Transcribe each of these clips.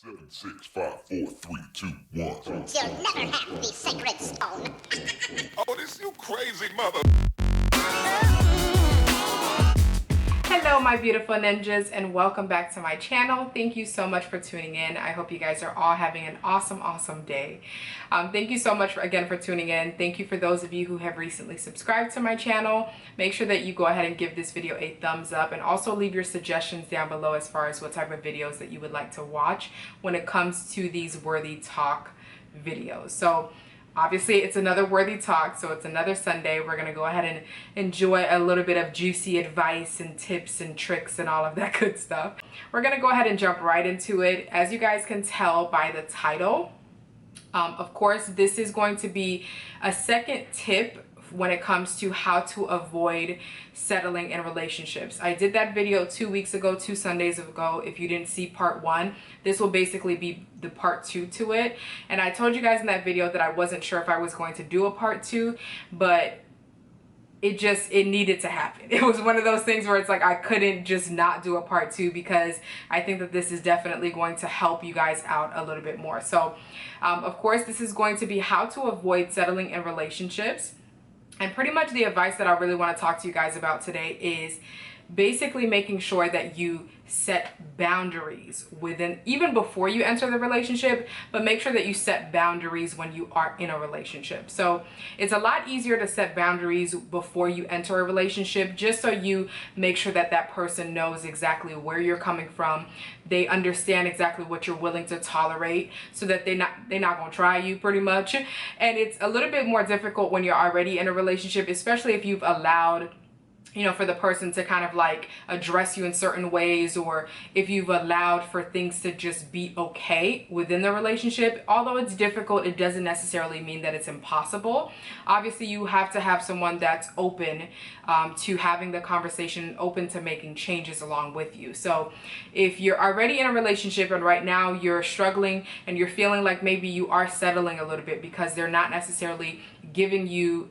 7, 6, 5, 4, 3, 2, 1. You'll never have the sacred stone. Oh, this you crazy mother. Hello my beautiful ninjas, and welcome back to my channel. Thank you so much for tuning in. I hope you guys are all having an awesome day. Thank you so much again for tuning in. Thank you for those of you who have recently subscribed to my channel. Make sure that you go ahead and give this video a thumbs up, and also leave your suggestions down below as far as what type of videos that you would like to watch when it comes to these worthy talk videos. So obviously, it's another worthy talk, so it's another Sunday. We're going to go ahead and enjoy a little bit of juicy advice and tips and tricks and all of that good stuff. We're going to go ahead and jump right into it. As you guys can tell by the title, of course, this is going to be a second tip when it comes to how to avoid settling in relationships. I did that video 2 weeks ago, 2 Sundays ago. If you didn't see part 1, this will basically be the part 2 to it. And I told you guys in that video that I wasn't sure if I was going to do a part 2, but it needed to happen. It was one of those things where it's like I couldn't just not do a part 2, because I think that this is definitely going to help you guys out a little bit more. So of course, this is going to be how to avoid settling in relationships. And pretty much the advice that I really want to talk to you guys about today is basically making sure that you set boundaries within, even before you enter the relationship, but make sure that you set boundaries when you are in a relationship. So it's a lot easier to set boundaries before you enter a relationship, just so you make sure that that person knows exactly where you're coming from. They understand exactly what you're willing to tolerate, so that they're not gonna try you, pretty much. And it's a little bit more difficult when you're already in a relationship, especially if you've allowed, you know, for the person to kind of like address you in certain ways, or if you've allowed for things to just be okay within the relationship. Although it's difficult, it doesn't necessarily mean that it's impossible. Obviously, you have to have someone that's open to having the conversation, open to making changes along with you. So if you're already in a relationship and right now you're struggling and you're feeling like maybe you are settling a little bit because they're not necessarily giving you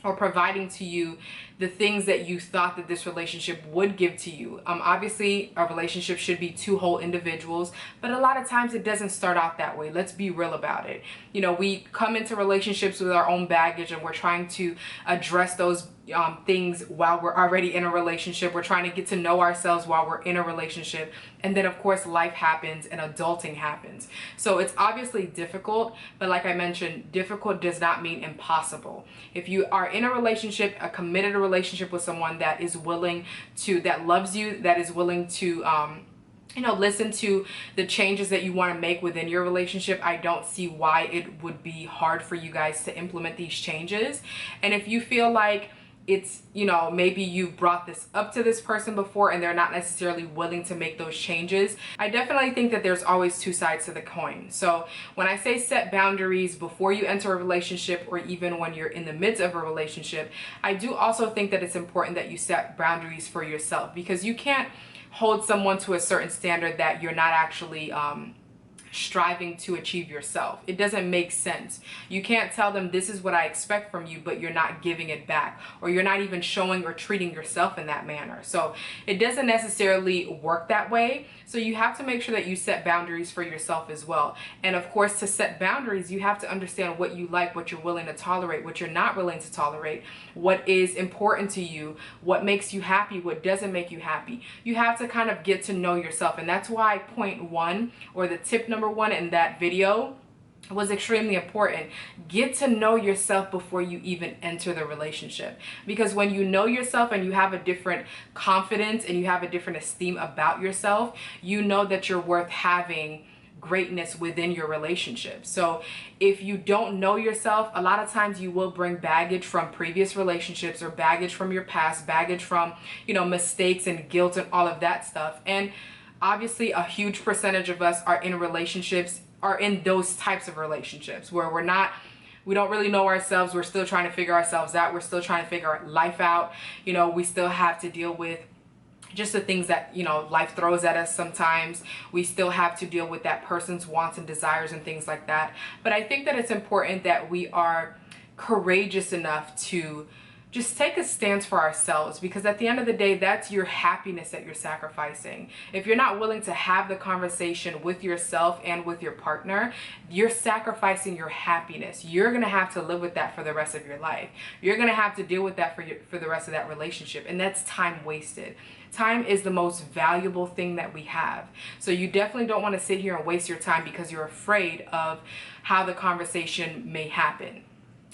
or providing to you the things that you thought that this relationship would give to you. Obviously, a relationship should be two whole individuals, but a lot of times it doesn't start out that way. Let's be real about it. You know, we come into relationships with our own baggage, and we're trying to address those things while we're already in a relationship. We're trying to get to know ourselves while we're in a relationship. And then of course life happens and adulting happens. So it's obviously difficult, but like I mentioned, difficult does not mean impossible. If you are in a relationship, a committed relationship with someone that is willing to, that loves you, that is willing to you know, listen to the changes that you want to make within your relationship, I don't see why it would be hard for you guys to implement these changes. And if you feel like it's, you know, maybe you've brought this up to this person before and they're not necessarily willing to make those changes, I definitely think that there's always two sides to the coin. So when I say set boundaries before you enter a relationship, or even when you're in the midst of a relationship, I do also think that it's important that you set boundaries for yourself, because you can't hold someone to a certain standard that you're not actually striving to achieve yourself. It doesn't make sense. You can't tell them this is what I expect from you, but you're not giving it back, or you're not even showing or treating yourself in that manner. So it doesn't necessarily work that way. So you have to make sure that you set boundaries for yourself as well. And of course, to set boundaries, you have to understand what you like, what you're willing to tolerate, what you're not willing to tolerate, what is important to you, what makes you happy, what doesn't make you happy. You have to kind of get to know yourself. And that's why point 1, or the tip number 1 in that video, was extremely important. Get to know yourself before you even enter the relationship, because when you know yourself and you have a different confidence and you have a different esteem about yourself, you know that you're worth having greatness within your relationship. So if you don't know yourself, a lot of times you will bring baggage from previous relationships, or baggage from your past, baggage from, you know, mistakes and guilt and all of that stuff. And obviously a huge percentage of us are in relationships, are in those types of relationships where we don't really know ourselves. We're still trying to figure ourselves out. We're still trying to figure life out. You know, we still have to deal with just the things that, you know, life throws at us sometimes. We still have to deal with that person's wants and desires and things like that. But I think that it's important that we are courageous enough to just take a stance for ourselves, because at the end of the day, that's your happiness that you're sacrificing. If you're not willing to have the conversation with yourself and with your partner, you're sacrificing your happiness. You're going to have to live with that for the rest of your life. You're going to have to deal with that for the rest of that relationship. And that's time wasted. Time is the most valuable thing that we have. So you definitely don't want to sit here and waste your time because you're afraid of how the conversation may happen.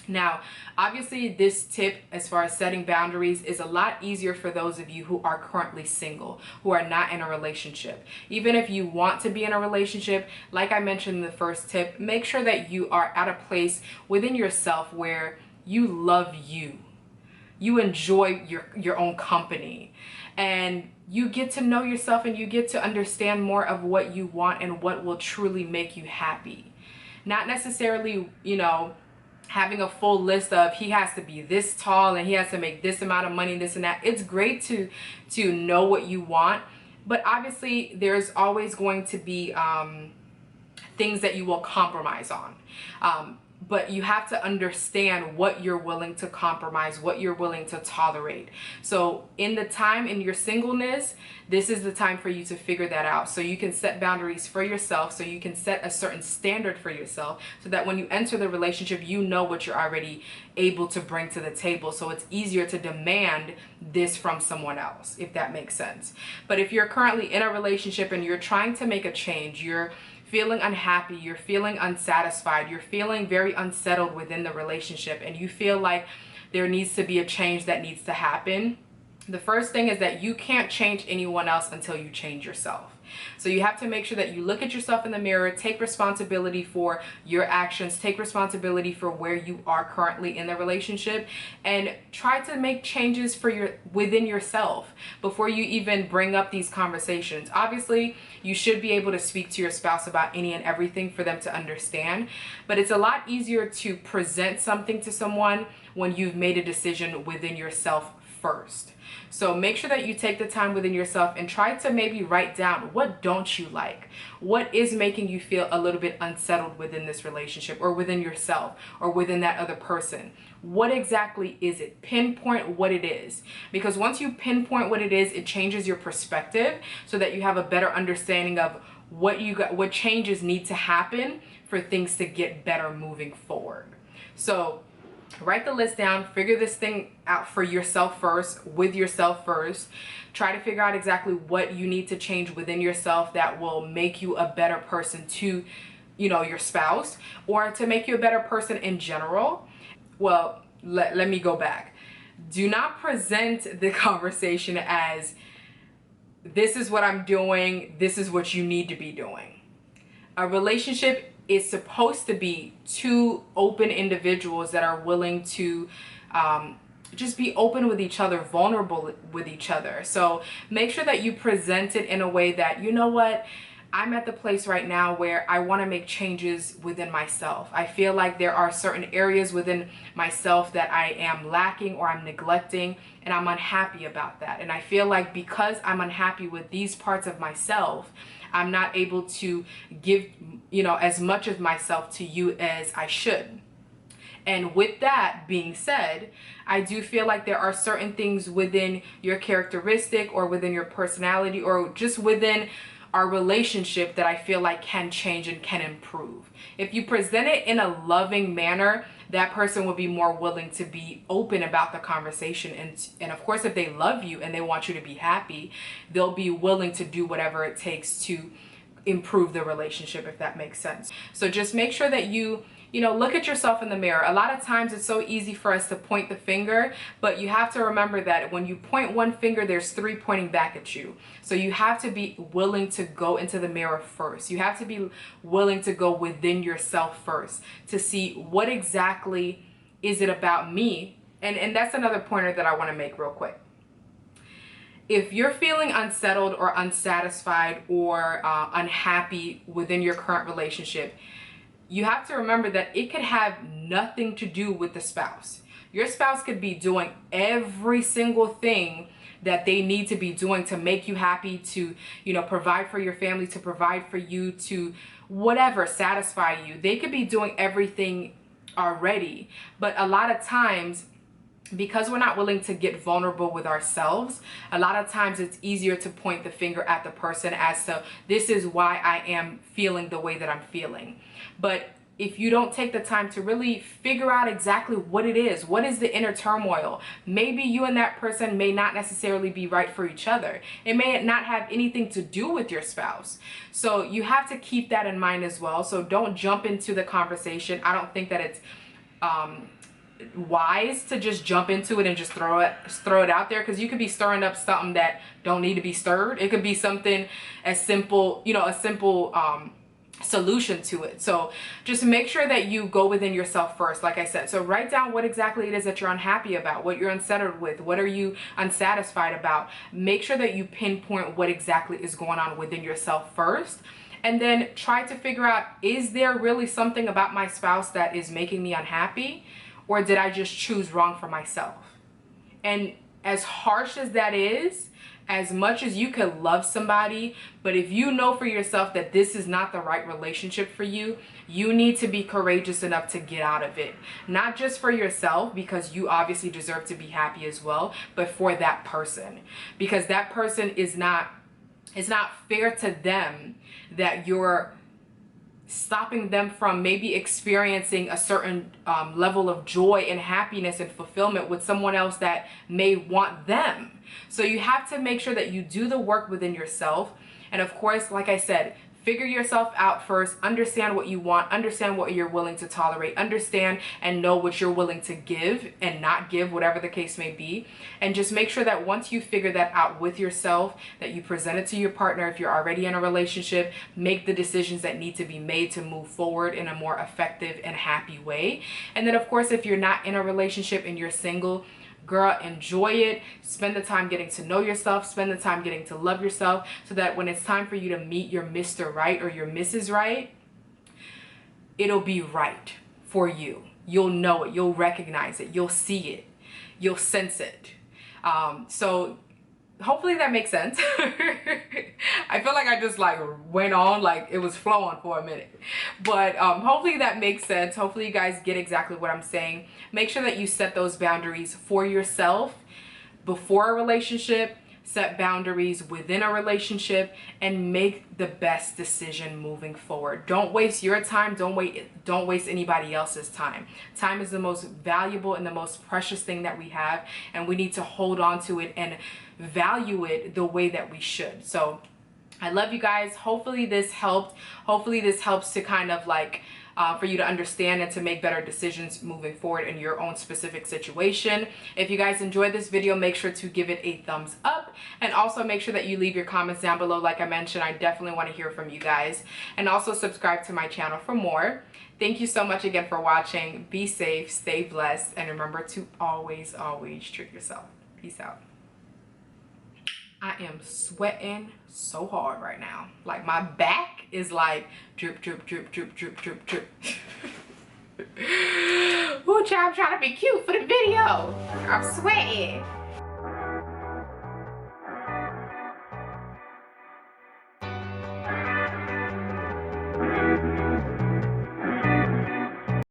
Now, obviously, this tip as far as setting boundaries is a lot easier for those of you who are currently single, who are not in a relationship. Even if you want to be in a relationship, like I mentioned in the first tip, make sure that you are at a place within yourself where you love you. You enjoy your own company, and you get to know yourself, and you get to understand more of what you want and what will truly make you happy. Not necessarily, having a full list of he has to be this tall and he has to make this amount of money, this and that. It's great to know what you want, but obviously there's always going to be things that you will compromise on. But you have to understand what you're willing to compromise, what you're willing to tolerate. So in the time in your singleness, this is the time for you to figure that out. So you can set boundaries for yourself, so you can set a certain standard for yourself, so that when you enter the relationship, you know what you're already able to bring to the table. So it's easier to demand this from someone else, if that makes sense. But if you're currently in a relationship and you're trying to make a change, you're feeling unhappy, you're feeling unsatisfied, you're feeling very unsettled within the relationship, and you feel like there needs to be a change that needs to happen, the first thing is that you can't change anyone else until you change yourself. So you have to make sure that you look at yourself in the mirror, take responsibility for your actions, take responsibility for where you are currently in the relationship, and try to make changes for within yourself before you even bring up these conversations. Obviously, you should be able to speak to your spouse about any and everything for them to understand, but it's a lot easier to present something to someone when you've made a decision within yourself first. So make sure that you take the time within yourself and try to maybe write down, what don't you like? What is making you feel a little bit unsettled within this relationship, or within yourself, or within that other person? What exactly is it? Pinpoint what it is. Because once you pinpoint what it is, it changes your perspective so that you have a better understanding of what changes need to happen for things to get better moving forward. So write the list down, figure this thing out for yourself first, with yourself first. Try to figure out exactly what you need to change within yourself that will make you a better person to, your spouse, or to make you a better person in general. Well, let me go back. Do not present the conversation as, this is what I'm doing, this is what you need to be doing. A relationship is supposed to be two open individuals that are willing to just be open with each other, vulnerable with each other. So make sure that you present it in a way that, you know what, I'm at the place right now where I want to make changes within myself. I feel like there are certain areas within myself that I am lacking or I'm neglecting, and I'm unhappy about that. And I feel like because I'm unhappy with these parts of myself, I'm not able to give, as much of myself to you as I should. And with that being said, I do feel like there are certain things within your characteristic, or within your personality, or just within our relationship that I feel like can change and can improve. If you present it in a loving manner, that person will be more willing to be open about the conversation. And of course, if they love you and they want you to be happy, they'll be willing to do whatever it takes to improve the relationship, if that makes sense. So just make sure that you look at yourself in the mirror. A lot of times it's so easy for us to point the finger, but you have to remember that when you point one finger, there's three pointing back at you. So you have to be willing to go into the mirror first. You have to be willing to go within yourself first to see what exactly is it about me. And that's another pointer that I want to make real quick. If you're feeling unsettled or unsatisfied or unhappy within your current relationship, you have to remember that it could have nothing to do with the spouse. Your spouse could be doing every single thing that they need to be doing to make you happy, to, provide for your family, to provide for you, to whatever, satisfy you. They could be doing everything already. But a lot of times because we're not willing to get vulnerable with ourselves, a lot of times it's easier to point the finger at the person as to, this is why I am feeling the way that I'm feeling. But if you don't take the time to really figure out exactly what it is, what is the inner turmoil, maybe you and that person may not necessarily be right for each other. It may not have anything to do with your spouse. So you have to keep that in mind as well. So don't jump into the conversation. I don't think that it's wise to just jump into it and just throw it out there, because you could be stirring up something that don't need to be stirred. It could be something as simple, you know, a simple solution to it. So just make sure that you go within yourself first, like I said. So write down what exactly it is that you're unhappy about, what you're unsettled with, what are you unsatisfied about. Make sure that you pinpoint what exactly is going on within yourself first, and then try to figure out, is there really something about my spouse that is making me unhappy, or did I just choose wrong for myself? And as harsh as that is, as much as you could love somebody, but if you know for yourself that this is not the right relationship for you, you need to be courageous enough to get out of it. Not just for yourself, because you obviously deserve to be happy as well, but for that person. Because that person is not, it's not fair to them that you're stopping them from maybe experiencing a certain level of joy and happiness and fulfillment with someone else that may want them. So you have to make sure that you do the work within yourself. And of course, like I said, figure yourself out first, understand what you want, understand what you're willing to tolerate, understand and know what you're willing to give and not give, whatever the case may be. And just make sure that once you figure that out with yourself, that you present it to your partner. If you're already in a relationship, make the decisions that need to be made to move forward in a more effective and happy way. And then of course, if you're not in a relationship and you're single, girl, enjoy it. Spend the time getting to know yourself. Spend the time getting to love yourself, so that when it's time for you to meet your Mr. Right or your Mrs. Right, it'll be right for you. You'll know it. You'll recognize it. You'll see it. You'll sense it. So hopefully that makes sense. I feel like I just like went on, like it was flowing for a minute, but hopefully that makes sense. Hopefully you guys get exactly what I'm saying. Make sure that you set those boundaries for yourself before a relationship, set boundaries within a relationship, and make the best decision moving forward. Don't waste your time. Don't waste anybody else's time. Time is the most valuable and the most precious thing that we have, and we need to hold on to it and value it the way that we should. So I love you guys. Hopefully this helped. Hopefully this helps to kind of like for you to understand and to make better decisions moving forward in your own specific situation. If you guys enjoyed this video, make sure to give it a thumbs up, and also make sure that you leave your comments down below. Like I mentioned, I definitely want to hear from you guys, and also subscribe to my channel for more. Thank you so much again for watching. Be safe, stay blessed, and remember to always treat yourself. Peace out. I am sweating so hard right now. Like my back is like drip, drip, drip, drip, drip, drip, drip. Ooh, child, I'm trying to be cute for the video. I'm sweating.